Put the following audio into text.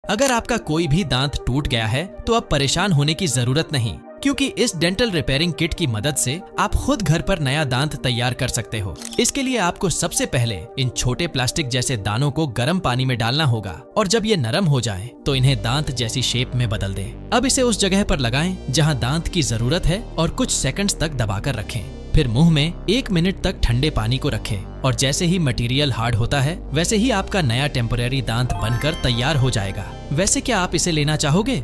अगर आपका कोई भी दांत टूट गया है तो अब परेशान होने की जरूरत नहीं, क्योंकि इस डेंटल रिपेयरिंग किट की मदद से आप खुद घर पर नया दांत तैयार कर सकते हो। इसके लिए आपको सबसे पहले इन छोटे प्लास्टिक जैसे दानों को गर्म पानी में डालना होगा और जब ये नरम हो जाए तो इन्हें दांत जैसी शेप में बदल दें। अब इसे उस जगह पर लगाएं जहां दांत की जरूरत है और कुछ सेकंड्स तक दबाकर रखें। फिर मुंह में 1 मिनट तक ठंडे पानी को रखें और जैसे ही मटेरियल हार्ड होता है वैसे ही आपका नया टेम्परेरी दांत बनकर तैयार हो जाएगा। वैसे क्या आप इसे लेना चाहोगे?